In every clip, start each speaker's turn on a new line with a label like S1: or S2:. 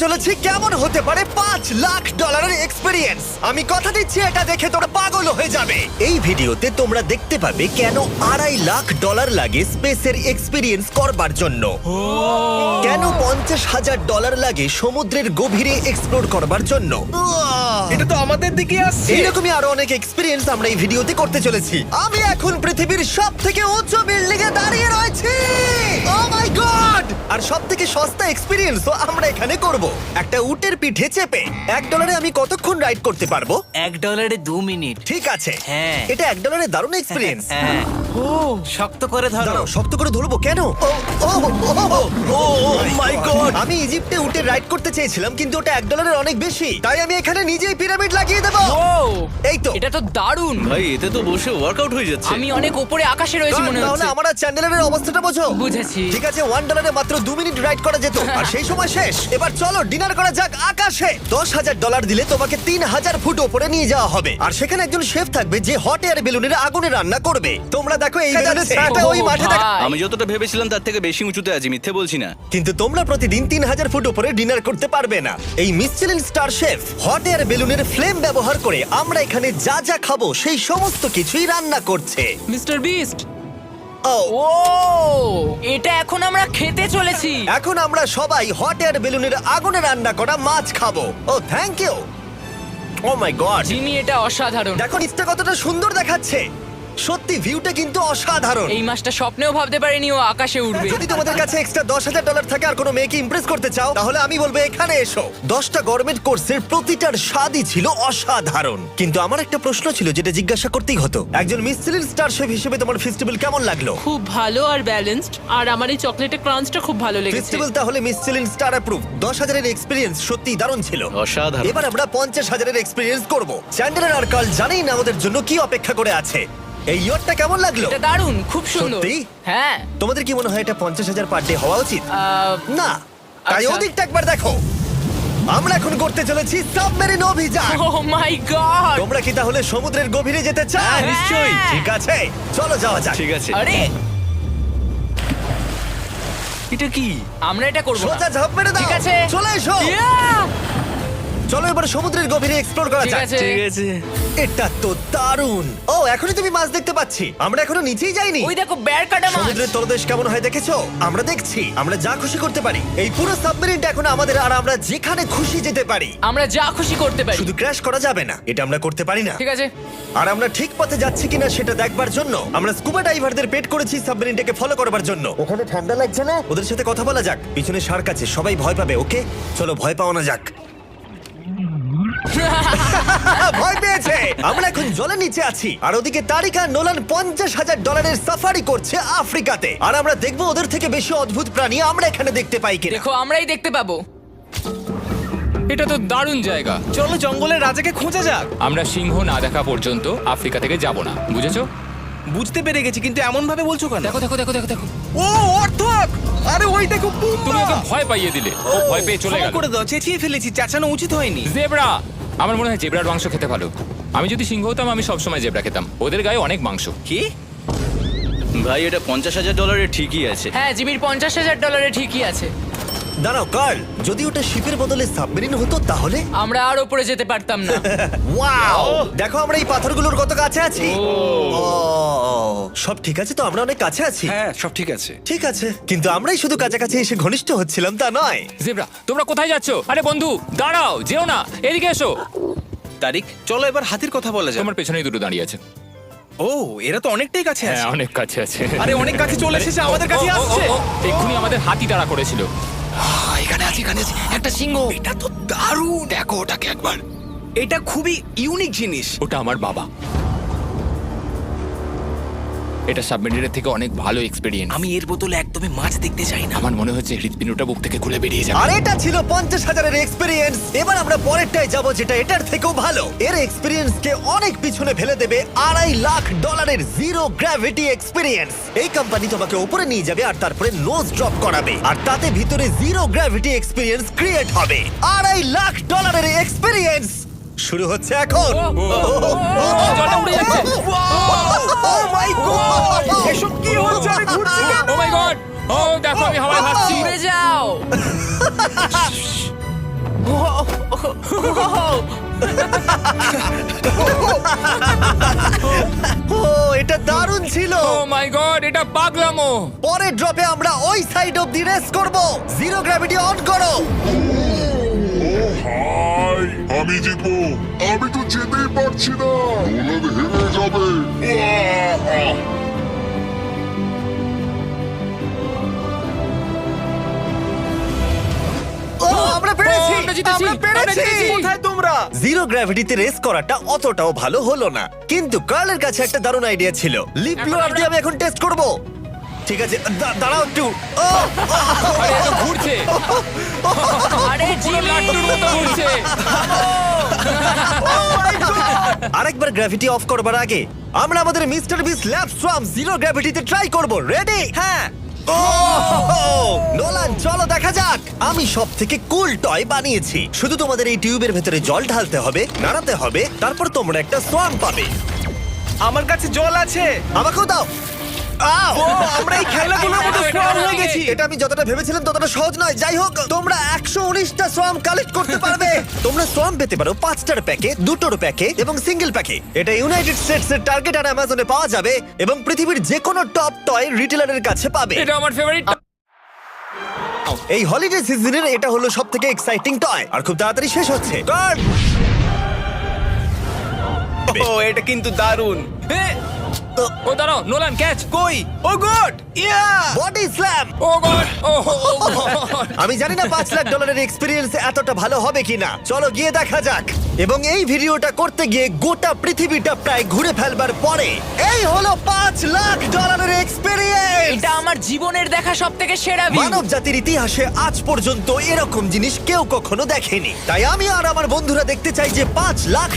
S1: চলেছি কেমন হতে পারে $5 লাখ এক্সপিরিয়েন্স। আমি কথা দিচ্ছি এটা দেখে তোমরা পাগল হয়ে যাবে। এই ভিডিওতে তোমরা দেখতে পাবে কেন $2.5 লাখ লাগে স্পেসের এক্সপিরিয়েন্স করবার জন্য, কেন $50,000 লাগে সমুদ্রের গভীরে এক্সপ্লোর করবার জন্য।
S2: এটা তো আমাদের দিকে আসছে।
S1: এইরকমই আরো অনেক এক্সপিরিয়েন্স আমরা এই ভিডিওতে করতে চলেছি। আমি এখন পৃথিবীর সব থেকে উঁচু বিল্ডিং এ দাঁড়িয়ে রয়েছি। ও মাই গড! আর সব থেকে সস্তা এক্সপিরিয়েন্সও আমরা এখানে করব, একটা উটের পিঠে চেপে। $1 আমি কতক্ষণ রাইড করতে পারবো?
S3: $1 2 মিনিট।
S1: ঠিক আছে,
S3: হ্যাঁ।
S1: এটা $1 দারুণ এক্সপিরিয়েন্স।
S3: হ্যাঁ। শক্ত করে ধরো।
S1: দাঁড়াও, শক্ত করে ধরবো কেন? ও মাই গড! আমি ইজিপ্টে উটে রাইড করতে চেয়েছিলাম, কিন্তু ওটা $1 অনেক বেশি, তাই আমি এখানে নিজেই পিরামিড লাগিয়ে দেবো। এই তো।
S4: এটা তো দারুণ।
S2: ভাই এতে তো বসে ওয়ার্কআউট হয়ে যাচ্ছে।
S4: আমি অনেক উপরে আকাশে রয়েছি মনে
S1: তাহলে
S4: হচ্ছে।
S1: আমার আর চ্যান্ডেলের অবস্থাটা বোঝো।
S4: বুঝেছি।
S1: ঠিক আছে, $1 মাত্র 2 মিনিট রাইড করা যেত, আর সেই সময় শেষ। এবার চলো ডিনার করা যাক আকাশে। $10,000 দিলে তোমাকে 3,000 ফুট উপরে নিয়ে যাওয়া হবে, আর সেখানে একজন শেফ থাকবে যে হট এয়ার বেলুনের আগুনে রান্না করবে। তোমরা দেখো এই বেলুনের ছায়াটা ওই মাঠে দেখো।
S4: ভাই।
S2: আমি যতটা ভেবেছিলাম তার থেকে বেশি উঁচুতে আছি, মিথ্যে বলছি না।
S1: কিন্তু তোমরা প্রতিদিন 3,000 ফুট উপরে ডিনার করতে পারবে না। এই Michelin star chef hot air বেলুনের ফ্লেম ব্যবহার করে আমরা এখানে যা যা খাবো সেই সমস্ত কিছুই রান্না করছে।
S4: Mister beast.
S1: ও
S4: ও, এটা এখন আমরা খেতে চলেছি।
S1: এখন আমরা সবাই হট এয়ার বেলুনের আগুনে রান্না করা মাছ খাবো। Oh thank you. Oh my god,
S4: Jimmy, এটা অসাধারণ।
S1: দেখো নিচটা কতটা সুন্দর দেখাচ্ছে। সত্যি ভিউটা কিন্তু অসাধারণ।
S4: এই মাসটা স্বপ্নেও ভাবতে পারিনি ও আকাশে উঠবে।
S1: যদি তোমাদের কাছে এক্সট্রা $10,000 থাকে আর কোনো মেয়েকে ইমপ্রেস করতে চাও, তাহলে আমি বলবো এখানে এসো। 10টা গরমেট কোর্সের প্রতিটার স্বাদই ছিল অসাধারণ। কিন্তু আমার একটা প্রশ্ন ছিল যেটা জিজ্ঞাসা করতেই হতো, একজন মিশেলিন স্টার শেফ হিসেবে তোমার ফেস্টিভ্যাল কেমন লাগলো?
S5: খুব ভালো আর ব্যালেন্সড, আর আমার এই চকলেটের ক্রাঞ্চটা খুব ভালো লেগেছে।
S1: ফেস্টিভ্যাল তাহলে মিশেলিন স্টার অ্যাপ্রুভ। 10,000 এক্সপিরিয়েন্স সত্যি দারুণ ছিল।
S2: অসাধারণ।
S1: এবার আমরা 50,000 এক্সপিরিয়েন্স করব। চ্যান্ডেলার আর কার্ল জানেই না আমাদের জন্য কি অপেক্ষা করে আছে। এই ইয়ারটা কেমন লাগলো?
S4: এটা দারুণ, খুব সুন্দর।
S1: সত্যি?
S4: হ্যাঁ।
S1: তোমাদের কি মনে হয় এটা 50,000 পার ডে হওয়া উচিত? না, তাই
S4: আচ্ছা।
S1: ওদিকটা একবার দেখো। আমরা এখন করতে চলেছি সাবমেরিন অভিযান।
S4: ও মাই গড।
S1: তোমরা কি তাহলে সমুদ্রের গভীরে যেতে চাও?
S4: হ্যাঁ, নিশ্চয়ই।
S1: ঠিক আছে, চলো যাওয়া যাক।
S2: ঠিক আছে।
S4: আরে,
S2: এটা কি?
S4: আমরা এটা করব না।
S1: সোজা ঝাঁপ মেরে দাও।
S4: ঠিক আছে।
S1: চলে এসো।
S4: Yeah!
S1: চলো এবার সমুদ্রের গভীরে এক্সপ্লোর করা
S4: ঠিক
S1: যাক।
S4: আছে।
S2: ঠিক আছে।
S1: এটা তো দারুণ। ও, এখনই তুমি মাছ দেখতে পাচ্ছি। আমরা এখনো নিচেই যাইনি।
S4: ওই দেখো, বের কাটা মাছ।
S1: সমুদ্রের তলদেশ কেমন হয় দেখেছো? আমরা দেখছি, আমরা যা খুশি করতে পারি। এই পুরো সাবমেরিনটা এখন আমাদের, আর আমরা যেখানে খুশি যেতে পারি।
S4: আমরা যা খুশি করতে পারি।
S1: শুধু ক্র্যাশ করা যাবে না, এটা আমরা করতে পারি না।
S4: ঠিক আছে।
S1: আর আমরা ঠিক পথে যাচ্ছি কিনা সেটা দেখবার জন্য আমরা স্কুবা ডাইভারদের পেড করেছি সাবমেরিনটাকে ফলো করবার জন্য। ওখানে ঠান্ডা লাগছে না? ওদের সাথে কথা বলা যাক। পিছনে শার্ক আছে, সবাই ভয় পাবে। ওকে চলো, ভয় পাও না যাক। ভয় পেয়েছে। আমরা এখন জলের নিচে আছি, আর ওদিকে তারিকা নোলান $50,000 সাফারি করছে আফ্রিকাতে। আর আমরা দেখবো ওদের থেকে বেশি অদ্ভুত প্রাণী আমরা এখানে দেখতে পাই কিনা।
S4: দেখো, আমরাই দেখতে পাবো।
S6: এটা তো দারুণ জায়গা।
S2: চলো জঙ্গলের রাজাকে খোঁজা যাক।
S6: আমরা সিংহ না দেখা পর্যন্ত আফ্রিকা থেকে যাব না, বুঝেছো?
S2: বুঝতে পেরে গেছি, কিন্তু এমন ভাবে বলছো কেন?
S6: দেখো দেখো দেখো দেখো দেখো,
S2: ও অর্থক! আরে ওই দেখো
S6: তুমি ওকে ভয় পাইয়ে দিলে, ও ভয় পেয়ে চলে
S2: ক্ষমা
S6: গেল।
S2: করে দাও, চেঁচিয়ে ফেলেছি, চেঁচানো উচিত হয়নি।
S6: জেব্রা, আমার মনে হয় জেব্রার মাংস খেতে ভালো। আমি যদি সিংহ হতাম আমি সবসময় জেব্রা খেতাম, ওদের গায়ে অনেক মাংস।
S2: কি? ভাই এটা $50,000 ঠিকই আছে।
S4: হ্যাঁ, জিমির $50,000 ঠিকই আছে।
S1: দাঁড়াও কার্ল, যদি ওটা শিপের বদলে সাবমেরিন হতো তাহলে?
S4: আমরা আর উপরে যেতে পারতাম না।
S1: ওয়াও, দেখো আমরা এই পাথরগুলোর কত কাছে আছি। ও, সব ঠিক আছে তো? আমরা অনেক কাছে আছি।
S2: হ্যাঁ সব ঠিক আছে।
S1: ঠিক আছে, কিন্তু আমরাই শুধু কাছাকাছি এসে ঘনিষ্ঠ হচ্ছিলাম তা নয়।
S6: জেব্রা, তোমরা কোথায় যাচ্ছো? আরে বন্ধু দাঁড়াও, যেও না, এদিকে এসো।
S2: তারিক, চলো এবার হাতির কথা বলা যাক।
S6: তোমার পেছনেই দুটো দাঁড়িয়ে আছে।
S2: ও, এরা তো অনেকটাই কাছে
S6: হ্যাঁ,
S2: আছে।
S6: অনেক কাছে আছে।
S2: আরে অনেক কাছে চলে এসেছে, আমাদের কাছে আসছে।
S6: এক্ষুনি আমাদের হাতি তাড়া করেছিল।
S3: এখানে আছে একটা সিংহ।
S2: এটা তো দারুণ।
S3: দেখো ওটাকে একবার।
S2: এটা খুবই ইউনিক জিনিস।
S6: ওটা আমার বাবা। এটা সাবমেরিনের থেকে অনেক ভালো এক্সপেরিয়েন্স।
S3: আমি এর বোতলে একদমই মাছ দেখতে চাই না।
S6: আমার মনে হচ্ছে হৃৎপিণ্ডটা বুক থেকে খুলে বেরিয়ে যাবে।
S1: আর এটা ছিল 50,000 এক্সপিরিয়েন্স। এবার আমরা পরেরটায় যাব, যেটা এটার থেকেও ভালো। এর এক্সপিরিয়েন্স কে অনেক পিছনে ফেলে দেবে। $2.5 জিরো গ্র্যাভিটি এক্সপিরিয়েন্স। এই কোম্পানি তোমাকে উপরে নিয়ে যাবে আর তারপরে নোজ ড্রপ করাবে, আর তাতে ভিতরে জিরো গ্র্যাভিটি এক্সপিরিয়েন্স ক্রিয়েট হবে। $2.5 এক্সপিরিয়েন্স শুরু হচ্ছে এখন।
S6: জলটা উড়ে যাচ্ছে।
S1: ও মাই গড,
S2: এসব কি হচ্ছে? আমি ঘুরছি কেন?
S6: ও মাই গড! ও দেখো, আমি হাওয়ায় ভাসছি।
S4: উড়ে যাও।
S1: ও এটা দারুণ ছিল।
S6: ও মাই গড, এটা পাগলামো।
S1: পরের ড্রপে আমরা ওই সাইড অফ দি রেস করব। জিরো গ্র্যাভিটি অন করো।
S7: হাই, আমি জিতবো। আমি তো যেতেই পারছি না, নোলান হেরে যাবে। আহ!
S1: ও আমরা পেরেছি,
S6: আমরা জিতেছি,
S1: আমরা
S6: আমরা
S1: পেরেছি।
S6: জিতেছি।
S1: কোথায় তোমরা? জিরো গ্র্যাভিটিতে রেস করাটা অতটাও ভালো হলো না, কিন্তু কার্লের কাছে একটা দারুণ আইডিয়া ছিল। লিপ ব্লোয়ার দিয়ে আমি এখন টেস্ট করব। ঠিক আছে, দাঁড়াও একটু। ও,
S6: আরে এত ঘুরছে,
S4: আরে জিমি
S6: লাট্টুর মতো ঘুরছে।
S1: আরেকবার গ্র্যাভিটি অফ করবার আগে আমরা আমাদের মিস্টার বিস ল্যাব সোয়াম জিরো গ্র্যাভিটিতে ট্রাই করব। রেডি? হ্যাঁ। নোলান চলো দেখা যাক। আমি সব থেকে কুল টয় বানিয়েছি। শুধু তোমাদের এই টিউবের ভেতরে জল ঢালতে হবে, নাড়াতে হবে, তারপর তোমরা একটা সোয়াম পাবে।
S3: আমার কাছে জল আছে।
S1: আমাকেও দাও। আও!
S3: আমরা এই খেলাগুলোর মতো স্ট্রং হয়ে গেছি।
S1: এটা আমি যতটা ভেবেছিলাম ততটা সহজ নয়। যাই হোক, তোমরা 119টা সোয়াম কালেক্ট করতে পারবে। তোমরা সোয়াম পেতে পারো 5টার প্যাকে, 2টোর প্যাকে এবং সিঙ্গেল প্যাকে। এটা ইউনাইটেড স্টেটস এর টার্গেট আর অ্যামাজনে পাওয়া যাবে এবং পৃথিবীর যে কোনো টপ টয় রিটেলারের কাছে পাবে।
S6: এটা আমার ফেভারিট।
S1: এই হলিডে সিজনের এটা হলো সবথেকে এক্সাইটিং টয় আর খুব তাড়াতাড়ি শেষ হচ্ছে। গার্ড!
S3: ও এটা কিন্তু দারুণ।
S6: ও দাঁড়াও, নোলান ক্যাচ।
S3: কই? Oh god! Yeah!
S1: Body slam!
S6: Oh god, oh god.
S1: আমি জানি না $5 লাখ এক্সপেরিয়েন্স এতটা ভালো হবে কিনা। চলো গিয়ে দেখা যাক। এবং এই ভিডিওটা করতে গিয়ে গোটা পৃথিবীটা প্রায় ঘুরে ফেলবার পরে এই হলো $5 লাখ এক্সপেরিয়েন্স।
S4: এটা আমার জীবনের দেখা সবথেকে সেরা ভিউ।
S1: মানব জাতির ইতিহাসে আজ পর্যন্ত এরকম জিনিস কেউ কখনো দেখেনি। তাই আমি আর আমার বন্ধুরা দেখতে চাই যে $5 লাখ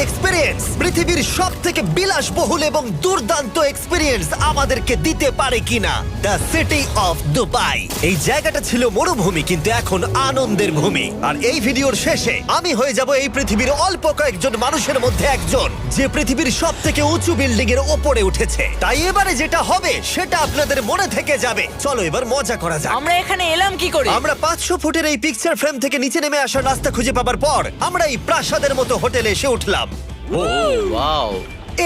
S1: এক্সপেরিয়েন্স পৃথিবীর সব থেকে বিলাসবহুল এবং দুর্দান্ত এক্সপেরিয়েন্স আমাদেরকে দিতে পারে কিনা। The city of Dubai. এই জায়গাটা ছিল মরুভূমি, কিন্তু এখন আনন্দের ভূমি। আর এই ভিডিওর শেষে আমি হয়ে যাব এই পৃথিবীর অল্প কয়েকজন মানুষের মধ্যে একজন, যে পৃথিবীর সব থেকে উঁচু বিল্ডিং এর ওপরে উঠেছে। তাই এবারে যেটা হবে সেটা আপনাদের মনে থেকে যাবে। চলো এবার মজা করা যাক।
S4: আমরা এখানে এলাম কি করে?
S1: আমরা 500 ফুটের এই পিকচার ফ্রেম থেকে নিচে নেমে আসার রাস্তা খুঁজে পাবার পর আমরা এই প্রাসাদের মতো হোটেলে এসে উঠলাম।
S2: ও ওয়াও,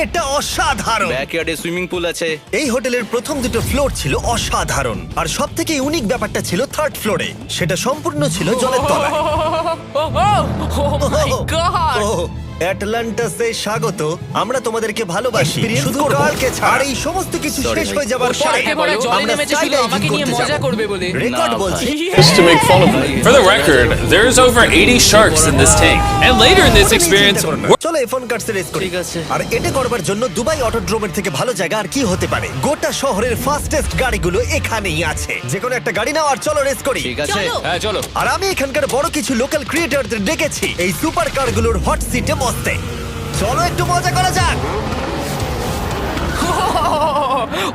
S1: এটা অসাধারণ।
S2: ব্যাকইয়ার্ডে সুইমিং পুল আছে।
S1: এই হোটেলের প্রথম দুটো ফ্লোর ছিল অসাধারণ, আর সব থেকে ইউনিক ব্যাপারটা ছিল থার্ড ফ্লোরে। সেটা সম্পূর্ণ ছিল জলের তলায়।
S4: ও মাই গড!
S1: ও, অ্যাটলান্টাসে স্বাগত। আমরা তোমাদেরকে ভালোবাসি, শুধু কালকে ছাড়। আর এই সমস্ত কিছু
S2: Sorry
S1: শেষ
S2: ভাই।
S1: হয়ে যাবার পরে
S4: সাথে ভরা জলে
S1: আমরা
S4: নেমেছে শুধু
S1: skydiving
S4: আমাকে নিয়ে
S1: করতে
S4: মজা
S1: যাবো।
S4: করবে বলে।
S1: রেকর্ড
S2: না,
S1: বলছি।
S8: Just to make fun of me. For the record, there's over 80 sharks in this tank. And later in this experience,
S1: চলো ফোন কাটতে রেস করি।
S2: ঠিক আছে।
S1: আর এটা করবার জন্য দুবাই অটোড্রোমের থেকে ভালো জায়গা আর কি হতে পারে। গোটা শহরের ফাস্টেস্ট গাড়িগুলো এখানেই আছে। যে কোনো একটা গাড়ি নাও আর চলো রেস করি।
S2: ঠিক আছে।
S6: হ্যাঁ চলো।
S1: আর আমি এখানকার বড় কিছু লোকাল ক্রিয়েটরদের ডেকেছি এই সুপার কারগুলোর হট সিটে বসতে। চলো একটু মজা করা যাক।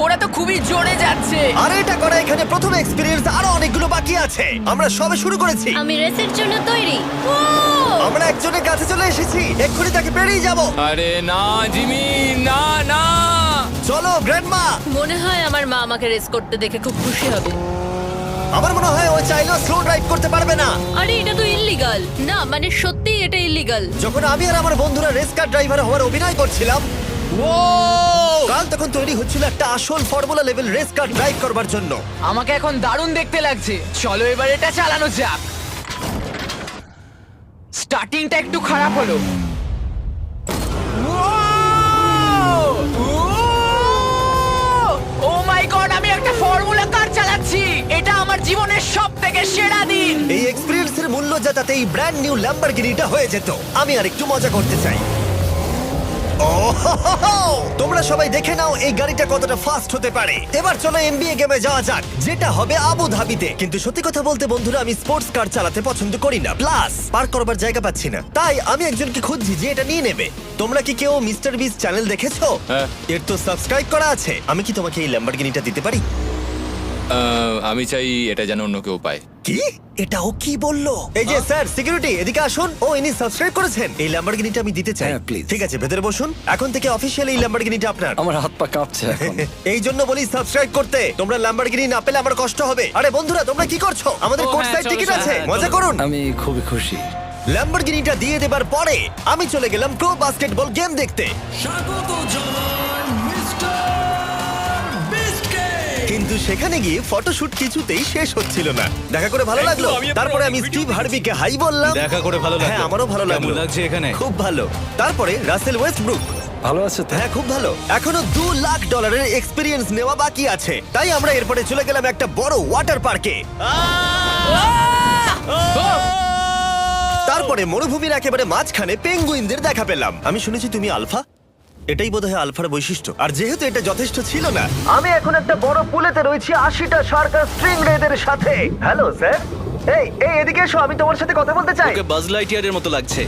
S4: ওরা তো খুবই জোরে যাচ্ছে।
S1: আর এটা করা এখানে প্রথম এক্সপেরিয়েন্স, আরো অনেকগুলো বাকি আছে। আমরা সবে শুরু করেছি।
S9: আমি রেসের জন্য তৈরি।
S1: আমরা একজনের কাছে চলে এসেছি, এক্ষুনি তাকে পেরিয়ে যাব।
S6: আরে না জিমি, না না।
S1: চলো গ্র্যান্ডমা।
S9: মনে হয় আমার মা আমাকে রেস করতে দেখে খুব খুশি হবে।
S1: আমার মনে হয় ও চাইলেও স্লো ড্রাইভ করতে পারবে না।
S9: আরে এটা তো ইল্লিগাল। না মানে সত্যি এটা ইল্লিগাল।
S1: যখন আমি আর আমার বন্ধুরা রেস কার ড্রাইভার হওয়ার অভিনয় করছিলাম, কাল তখন তৈরি হচ্ছিল একটা আসল formula level race car drive করবার জন্য।
S4: আমাকে এখন দারুণ দেখতে লাগছে। চলো এবার এটা চালানো যাক। স্টার্টিংটা একটু খারাপ হলো। ও মাই গড, আমি একটা ফর্মুলা কার চালাচ্ছি। এটা আমার জীবনের সবথেকে সেরা দিন।
S1: এই এক্সপেরিয়েন্সের মূল্য যা তাতে এই ব্র্যান্ড নিউ ল্যাম্বরগিনিটা হয়ে যেত। আমি আর একটু মজা করতে চাই। তোমরা সবাই দেখে নাও এই গাড়িটা কতটা ফাস্ট হতে পারে। এবার চলো এমবিএ গেমে যাওয়া যাক, যেটা হবে আবু ধাবিতে। কিন্তু সত্যি কথা বলতে বন্ধুরা, আমি স্পোর্টস কার চালাতে পছন্দ করি না, প্লাস পার্ক করবার জায়গা পাচ্ছি না। তাই আমি একজনকে খুঁজছি যে এটা নিয়ে নেবে। তোমরা কি কেউ মিস্টার বিস চ্যানেল দেখেছো?
S6: হ্যাঁ।
S1: এর তো সাবস্ক্রাইব করা আছে। আমি কি তোমাকে এই ল্যাম্বরগিনিটা দিতে পারি?
S6: আমি চাই এটা যেন অন্য কেউ পায়।
S1: কি এটা ও কি বললো? এই যে স্যার সিকিউরিটি এদিকে আসুন। ও ইনি সাবস্ক্রাইব করেছেন। এই ল্যাম্বরগিনিটা আমি দিতে চাই।
S10: হ্যাঁ, please.
S1: ঠিক আছে, ভেতরে বসুন। এখন থেকে অফিশিয়ালি এই ল্যাম্বরগিনিটা আপনার।
S10: আমার হাত পা কাঁপছে এখন।
S1: এই জন্য বলি সাবস্ক্রাইব করতে। তোমরা ল্যাম্বরগিনি না পেলে আমার কষ্ট হবে। আরে বন্ধুরা তোমরা কি করছো? আমাদের কোর্ট সাইড টিকিট আছে, মজা করুন।
S10: আমি খুবই খুশি।
S1: ল্যাম্বরগিনিটা দিয়ে দেবার পরে আমি চলে গেলাম প্রো বাস্কেটবল গেম দেখতে। কিন্তু সেখানে গিয়ে ফটোশুট কিছুতেই শেষ হচ্ছিল না। দেখা করে ভালো লাগলো। তারপরে আমি স্টিভ হার্বিকে হাই বললাম।
S2: দেখা করে ভালো লাগলো।
S1: হ্যাঁ, আমারও ভালো লাগলো।
S2: কেমন লাগছে এখানে?
S1: খুব ভালো। তারপরে রাসেল ওয়েস্টব্রুক।
S10: ভালো আছে তো?
S1: হ্যাঁ, খুব ভালো। এখনো $2 লাখ এক্সপিরিয়েন্স নেওয়া বাকি আছে। তাই আমরা এরপরে চলে গেলাম একটা বড় ওয়াটার পার্কে। তারপরে মরুভূমির একেবারে মাঝখানে পেঙ্গুইনদের দেখা পেলাম। আমি শুনেছি তুমি আলফা। এটাই বোধহয় আলফার বৈশিষ্ট্য। আর যেহেতু এটা যথেষ্ট ছিল না, আমি এখন একটা বড় পুলেতে রয়েছি 80টা শার্ক আর স্ট্রিং রেদের সাথে। Hello sir. এই এই এদিকে এসো, আমি তোমার সাথে কথা বলতে চাই।
S2: ওকে বাজ লাইটইয়ারের মতো লাগছে।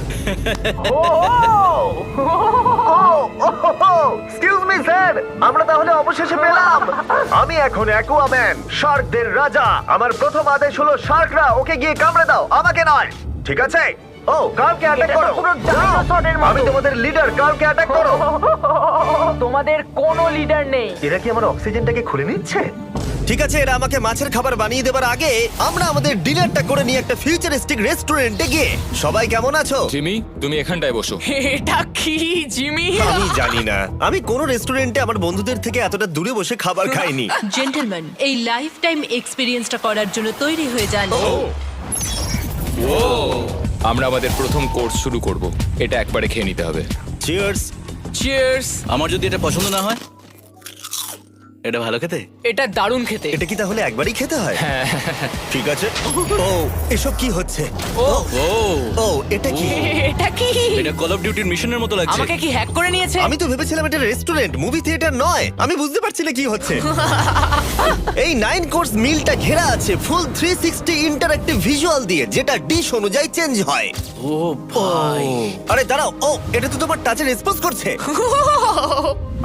S1: এক্সকিউজ মি স্যার, আমরা তাহলে অবশেষে পেলাম। আমি এখন অ্যাকুয়াম্যান, শার্কদের রাজা। আমার প্রথম আদেশ হলো শার্করা ওকে গিয়ে কামড়ে দাও, আমাকে নয়। ঠিক আছে? ও, কার্লকে অ্যাটাক করো। আমি তোমাদের লিডার, কার্লকে অ্যাটাক করো।
S4: তোমাদের কোনো লিডার নেই।
S1: এরা কি আমার অক্সিজেনটাকে খুলে নিচ্ছে? ঠিক আছে, এরা আমাকে মাছের খাবার বানিয়ে দেবার আগে আমরা আমাদের ডিনারটা করে নিয়ে একটা ফিউচারিস্টিক রেস্টুরেন্টে গিয়ে। সবাই কেমন আছো?
S6: জিমি, তুমি এখানটায় বসো।
S4: এটা কি জিমি?
S1: আমি জানি না, আমি কোন রেস্টুরেন্টে আমার বন্ধুদের থেকে এতটা দূরে বসে খাবার খাইনি।
S9: জেন্টলম্যান, এই লাইফ টাইম এক্সপিরিয়েন্সটা করার জন্য তৈরি হয়ে যান।
S6: আমরা আমাদের প্রথম কোর্স শুরু করব। এটা একবারে খেয়ে নিতে হবে।
S1: চিয়ার্স।
S4: চিয়ার্স।
S2: আমার যদি এটা পছন্দ না হয়? এটা ভালো খেতে?
S4: এটা দারুণ খেতে।
S1: এটা কি তাহলে একবারই খেতে হয়? ঠিক আছে। ও, এসব কি হচ্ছে?
S4: ও
S2: ও,
S1: ও, এটা কি?
S4: এটা কি?
S2: এটা কল অফ ডিউটির মিশনের মতো লাগছে।
S4: আমাকে কি হ্যাক করে নিয়েছে?
S1: আমি তো ভেবেছিলাম এটা রেস্টুরেন্ট, মুভি থিয়েটার নয়। আমি বুঝতে পারছি না কি হচ্ছে। এই 9 কোর্স মিলটা ঘেরা আছে ফুল 360 ইন্টারঅ্যাক্টিভ ভিজুয়াল দিয়ে, যেটা ডিশ অনুযায়ী চেঞ্জ হয়।
S2: ও ভাই,
S1: আরে দাঁড়াও, ও এটা তো তোমার টাচে রেসপন্স করছে।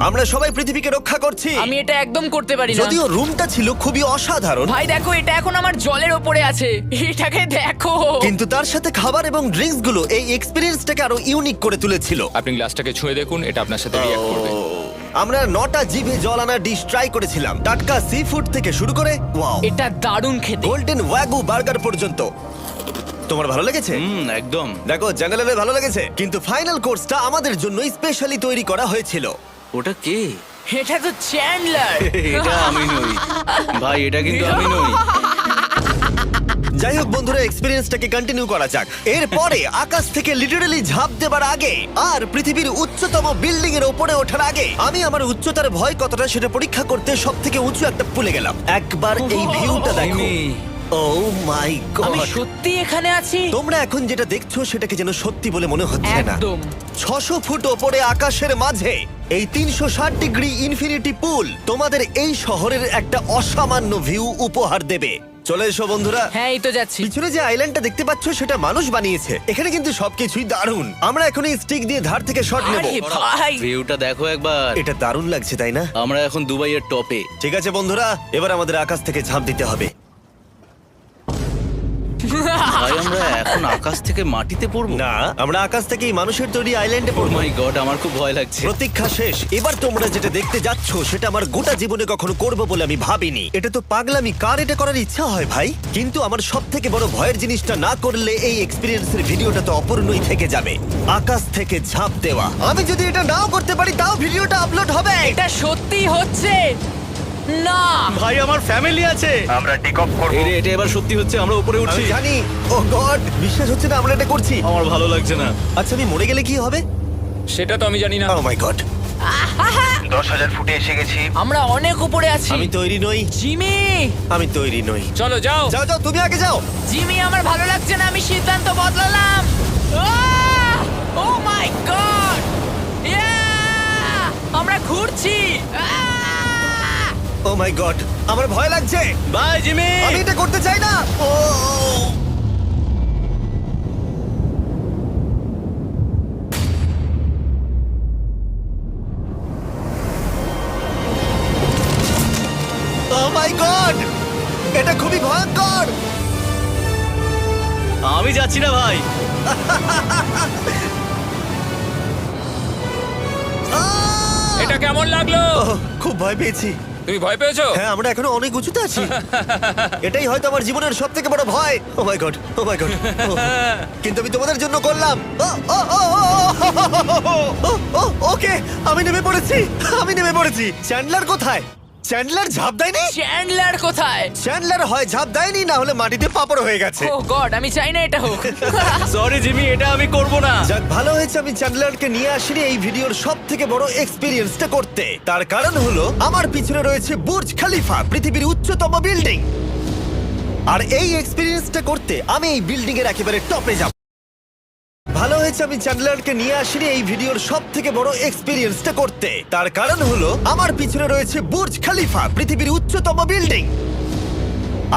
S1: আমরা সবাই পৃথিবীকে রক্ষা করছি।
S4: আমি এটা একদম করতে পারি না।
S1: যদিও রুমটা ছিল খুবই অসাধারণ,
S4: ভাই দেখো, এটা এখন আমার জলের ওপরে আছে। এটাকে দেখো।
S1: কিন্তু তার সাথে খাবার এবং ড্রিঙ্কস গুলো এই এক্সপেরিয়েন্সটাকে আরো ইউনিক করে তুলেছিল।
S6: আপনি গ্লাসটাকে ছুঁয়ে দেখুন, এটা আপনার সাথে রিঅ্যাক্ট করবে।
S1: আমরা 9টা জিভে জল আনা ডিশ ট্রাই করেছিলাম, টাটকা সি ফুড থেকে শুরু করে ওয়াও,
S4: এটা দারুণ খেতে।
S1: গোল্ডেন ওয়াগু বার্গার পর্যন্ত। তোমার ভালো লেগেছে?
S2: একদম।
S1: দেখো, জেনারেলে ভালো লেগেছে, কিন্তু ফাইনাল কোর্সটা আমাদের জন্য স্পেশালি তৈরি করা হয়েছিল।
S2: ওটা কে?
S4: এটা তো চ্যান্ডলার।
S2: এটা আমি নই ভাই, এটা কিন্তু আমি নই।
S1: যাই হোক বন্ধুরা, এক্সপেরিয়েন্সটাকে কন্টিনিউ করা যাক। এরপরে আকাশ থেকে লিটারালি ঝাঁপ দেবার আগে আর পৃথিবীর উচ্চতম বিল্ডিং এর উপরে ওঠার আগে আমি আমার উচ্চতার ভয় কতটা সেটা পরীক্ষা করতে সব থেকে উঁচু একটা পুলে গেলাম। একবার এই ভিউটা দেখো। ও মাই
S4: আমি
S1: গড,
S4: সত্যি এখানে আছি।
S1: তোমরা এখন যেটা দেখছো সেটাকে যেন সত্যি বলে মনে হচ্ছে না।
S4: একদম।
S1: 600 ফুট ওপরে আকাশের মাঝে এই 360 ডিগ্রি ইনফিনিটি পুল তোমাদের এই শহরের একটা অসামান্য ভিউ উপহার দেবে। চলে এসো বন্ধুরা।
S4: হ্যাঁ, এই তো যাচ্ছি।
S1: পিছনে যে আইল্যান্ডটা দেখতে পাচ্ছ সেটা মানুষ বানিয়েছে। এখানে কিন্তু সবকিছুই দারুণ। আমরা এখন এই স্টিক দিয়ে ধার থেকে শট নেব।
S4: আরে ভাই,
S2: ভিউটা দেখো একবার।
S1: এটা দারুণ লাগছে, তাই না?
S2: আমরা এখন দুবাইয়ের টপে।
S1: ঠিক আছে বন্ধুরা, এবার আমাদের আকাশ থেকে ঝাঁপ দিতে হবে।
S2: ভাই, আমরা এখন আকাশ থেকে মাটিতে পড়বো?
S1: না, আমরা আকাশ থেকে এই মানুষের তৈরি আইল্যান্ডে
S2: ও
S1: পড়বো।
S2: মাই গড, আমার খুব ভয় লাগছে।
S1: প্রতীক্ষা শেষ। এবার তোমরা যেটা দেখতে যাচ্ছ সেটা আমার গোটা জীবনে কখনো করবো বলে আমি ভাবিনি। এটা তো পাগলামি, কার এটা করার ইচ্ছা হয় ভাই? কিন্তু আমার সব থেকে বড় ভয়ের জিনিসটা না করলে এই এক্সপিরিয়েন্সের ভিডিওটা তো অপূর্ণই থেকে যাবে। আকাশ থেকে ঝাঁপ দেওয়া। আমি যদি এটা নাও করতে পারি তাও ভিডিওটা আপলোড হবে।
S4: এটা সত্যি হচ্ছে না।
S2: ভাই, আমার ফ্যামিলি আছে।
S1: আমরা টেক অফ করব।
S2: এটা এবার সত্যি হচ্ছে, আমরা উপরে উঠছি।
S1: আমি জানি। ও গড, বিশ্বাস হচ্ছে না আমরা এটা করছি।
S2: আমার ভালো লাগছে না।
S1: আচ্ছা, আমি মরে গেলে কি হবে?
S6: সেটা তো আমি জানি না।
S1: ও মাই গড, 10,000 ফুটে এসে গেছি।
S4: আমরা অনেক উপরে আছি।
S1: আমি তৈরি নই।
S4: জিমি,
S1: আমি তৈরি নই।
S6: চলো যাও।
S1: যাও যাও, তুমি আগে যাও।
S4: জিমি, আমার ভালো লাগছে না। আমি সিদ্ধান্ত বদলালাম। ও মাই গড, আমরা ঘুরছি।
S1: ও মাই গড, আমার ভয় লাগছে।
S2: Bye Jimmy.
S1: আমি এটা করতে চাই না। ও মাই গড, এটা খুবই ভয়ঙ্কর।
S2: ভাই।
S6: এটা কেমন লাগলো?
S1: ওহ, খুব ভয় পেয়েছি।
S6: তুমি ভয় পেয়েছো?
S1: হ্যাঁ, আমরা এখনো অনেক উঁচুতে আছি। এটাই হয়তো আমার জীবনের সব থেকে বড় ভয়। ও my god, O my god. কিন্তু আমি তোমাদের জন্য করলাম। ওকে, আমি নেমে পড়েছি। চ্যান্ডলার কোথায়? চ্যান্ডলার ঝাঁপ দেয়নি?
S4: চ্যান্ডলার কোথায়?
S1: চ্যান্ডলার হয় ঝাঁপ দেয়নি, না হলে মাটিতে পাপড় হয়ে গেছে।
S4: ও গড, আমি চাই না এটা হোক।
S2: সরি জিমি, এটা আমি করব না।
S1: যাক, ভালো হয়েছে আমি চ্যান্ডলারকে নিয়ে আসিনি এই ভিডিওর সব থেকে বড় এক্সপিরিয়েন্সটা করতে। তার কারণ হলো আমার পিছনে রয়েছে বুর্জ খলিফা, পৃথিবীর উচ্চতম বিল্ডিং। আর এই এক্সপিরিয়েন্সটা করতে আমি এই বিল্ডিং এর একেবারে টপে যাব। ভালো হয়েছে আমি চ্যান্ডলারকে নিয়ে আসিনি এই ভিডিওর সব থেকে বড় এক্সপিরিয়েন্সটা করতে। তার কারণ হলো আমার পিছনে রয়েছে বুর্জ খলিফা, পৃথিবীর উচ্চতম বিল্ডিং।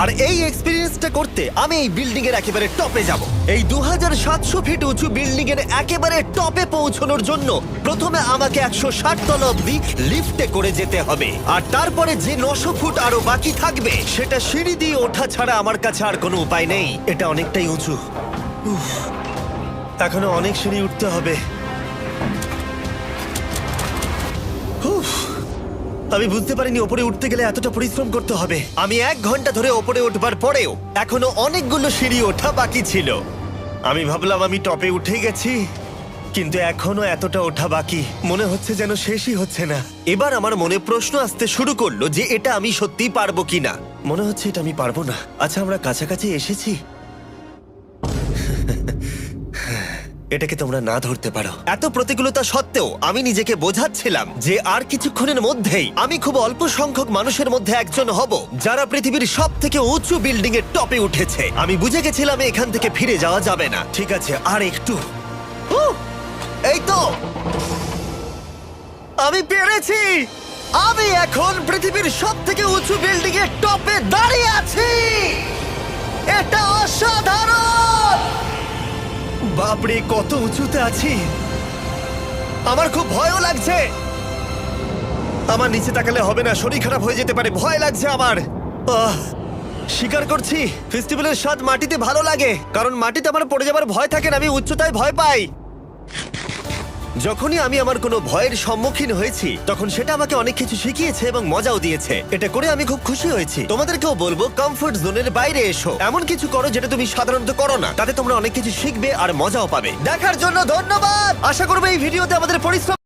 S1: আর এই এক্সপিরিয়েন্সটা করতে আমি এই বিল্ডিং এর একেবারে টপে যাব। এই 2700 ফিট উঁচু বিল্ডিং এর একেবারে টপে পৌঁছানোর জন্য প্রথমে আমাকে 160 তলা অব্দি লিফটে করে যেতে হবে, আর তারপরে যে 900 ফুট আরো বাকি থাকবে সেটা সিঁড়ি দিয়ে ওঠা ছাড়া আমার কাছে আর কোনো উপায় নেই। এটা অনেকটাই উঁচু। উফ, এখনো অনেক সিঁড়ি উঠতে হবে। উফ, আমি বুঝতে পারিনি ওপরে উঠতে গেলে এতটা পরিশ্রম করতে হবে। আমি 1 ঘন্টা ধরে ওপরে উঠবার পরেও এখনো অনেকগুলো সিঁড়ি ওঠা বাকি ছিল। আমি ভাবলাম আমি টপে উঠে গেছি, কিন্তু এখনো এতটা ওঠা বাকি। মনে হচ্ছে যেন শেষই হচ্ছে না। এবার আমার মনে প্রশ্ন আসতে শুরু করলো যে এটা আমি সত্যিই পারবো কিনা। মনে হচ্ছে এটা আমি পারবো না। আচ্ছা, আমরা কাছাকাছি এসেছি। এটাকে তোমরা না ধরতে পারো। এত প্রতিকূলতা সত্ত্বেও আমি নিজেকে বোঝাচ্ছিলাম যে আর কিছুক্ষণের মধ্যেই আমি খুব অল্প সংখ্যক মানুষের মধ্যে একজন হব যারা পৃথিবীর সব থেকে উঁচু বিল্ডিং এর টপে উঠেছে। আমি বুঝে গেছিলাম এখান থেকে ফিরে যাওয়া যাবে না। ঠিক আছে, আর একটু। এই তো, আমি পেরেছি। আমি এখন পৃথিবীর সব থেকে উঁচু বিল্ডিং এর টপে দাঁড়িয়ে আছি। এটা অসাধারণ। বাপরে, কত উঁচুতে আছি। আমার খুব ভয়ও লাগছে। আমার নিচে তাকালে হবে না, শরীর খারাপ হয়ে যেতে পারে। ভয় লাগছে আমার। স্বীকার করছি, ফেস্টিভ্যালের স্বাদ মাটিতে ভালো লাগে, কারণ মাটিতে আমার পড়ে যাবার ভয় থাকে না। আমি উচ্চতায় ভয় পাই। যখনই আমি আমার কোনো ভয়ের সম্মুখীন হয়েছি তখন সেটা আমাকে অনেক কিছু শিখিয়েছে এবং মজাও দিয়েছে। এটা করে আমি খুব খুশি হয়েছি। তোমাদেরকেও বলবো, কমফোর্ট জোনের বাইরে এসো, এমন কিছু করো যেটা তুমি সাধারণত করো না। তাতে তোমরা অনেক কিছু শিখবে আর মজাও পাবে। দেখার জন্য ধন্যবাদ। আশা করবো এই ভিডিওতে আমাদের পরিশ্রম